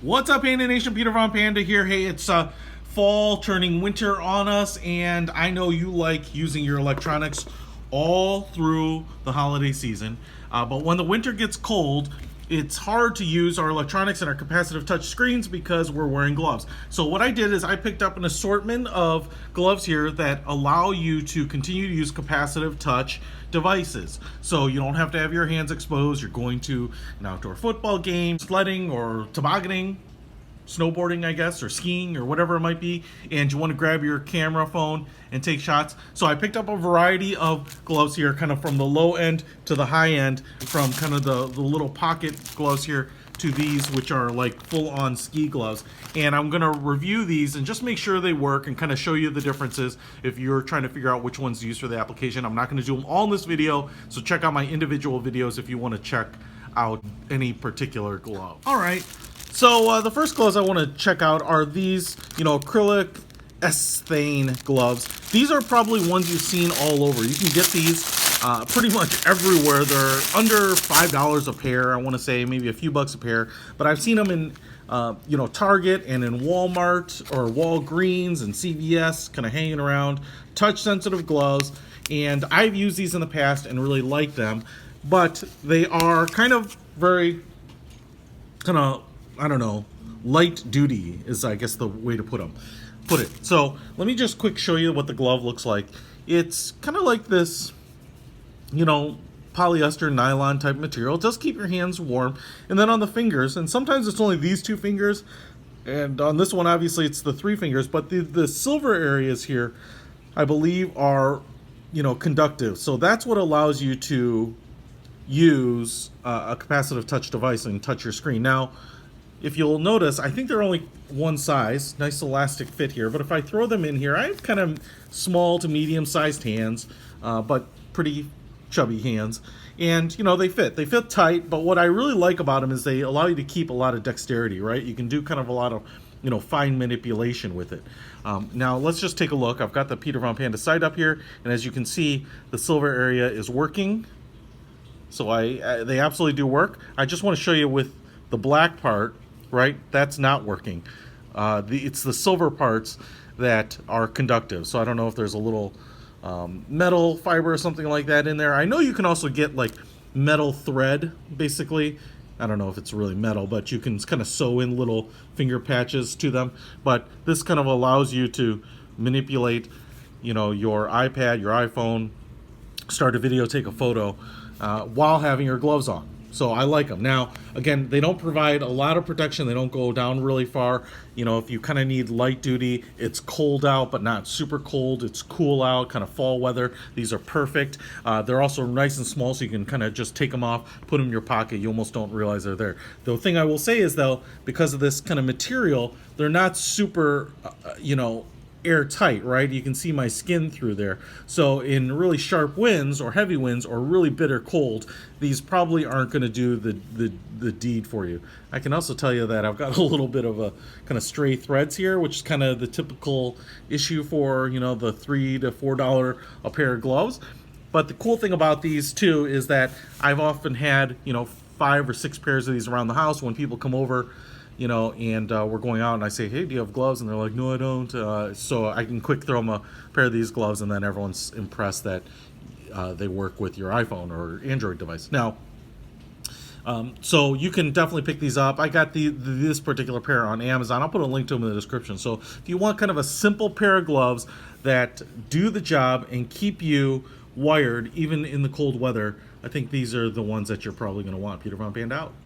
What's up, Panda Nation? Peter Von Panda here. Hey, it's fall turning winter on us, and I know you like using your electronics all through the holiday season. But when the winter gets cold, it's hard to use our electronics and our capacitive touch screens because we're wearing gloves. So what I did is I picked up an assortment of gloves here that allow you to continue to use capacitive touch devices. So you don't have to have your hands exposed. You're going to an outdoor football game, sledding or tobogganing, snowboarding, I guess, or skiing or whatever it might be, and you want to grab your camera phone and take shots. So I picked up a variety of gloves here, kind of from the low end to the high end, from kind of the little pocket gloves here to these, which are like full-on ski gloves. And I'm going to review these and just make sure they work and kind of show you the differences if you're trying to figure out which ones to use for the application. I'm not going to do them all in this video, so check out my individual videos if you want to check out any particular glove. All right. So the first gloves I want to check out are these, acrylic S-Thane gloves. These are probably ones you've seen all over. You can get these pretty much everywhere. They're under $5 a pair. I want to say maybe a few bucks a pair. But I've seen them in, Target and in Walmart or Walgreens and CVS, kind of hanging around. Touch-sensitive gloves, and I've used these in the past and really like them. But they are kind of very, I don't know, light duty is, I guess, the way to put it. So let me just quick show you what the glove looks like. It's kind of like this, polyester nylon type material. It does keep your hands warm. And then on the fingers, and sometimes it's only these two fingers, and on this one obviously it's the three fingers, but the silver areas here I believe are conductive. So that's what allows you to use a capacitive touch device and touch your screen. Now, if you'll notice, I think they're only one size. Nice elastic fit here. But if I throw them in here, I have kind of small to medium-sized hands, but pretty chubby hands. And, they fit. They fit tight, but what I really like about them is they allow you to keep a lot of dexterity, right? You can do kind of a lot of, fine manipulation with it. Now, let's just take a look. I've got the Peter Von Panda site up here, and as you can see, the silver area is working. So they absolutely do work. I just want to show you with the black part, right? That's not working. It's the silver parts that are conductive. So I don't know if there's a little metal fiber or something like that in there. I know you can also get like metal thread, basically. I don't know if it's really metal, but you can kind of sew in little finger patches to them. But this kind of allows you to manipulate, your iPad, your iPhone, start a video, take a photo, while having your gloves on. So I like them. Now, again, they don't provide a lot of protection. They don't go down really far. If you kind of need light duty, it's cold out, but not super cold. It's cool out, kind of fall weather. These are perfect. They're also nice and small, so you can kind of just take them off, put them in your pocket. You almost don't realize they're there. The thing I will say is, though, because of this kind of material, they're not super, airtight, right? You can see my skin through there. So in really sharp winds or heavy winds or really bitter cold, these probably aren't going to do the deed for you. I can also tell you that I've got a little bit of a kind of stray threads here, which is kind of the typical issue for, the $3 to $4 a pair of gloves. But the cool thing about these too is that I've often had, 5 or 6 pairs of these around the house when people come over, and we're going out and I say, hey, do you have gloves? And they're like, no, I don't. So I can quick throw them a pair of these gloves, and then everyone's impressed that they work with your iPhone or Android device. Now, so you can definitely pick these up. I got this particular pair on Amazon. I'll put a link to them in the description. So if you want kind of a simple pair of gloves that do the job and keep you wired even in the cold weather, I think these are the ones that you're probably going to want. Peter Von Panda out.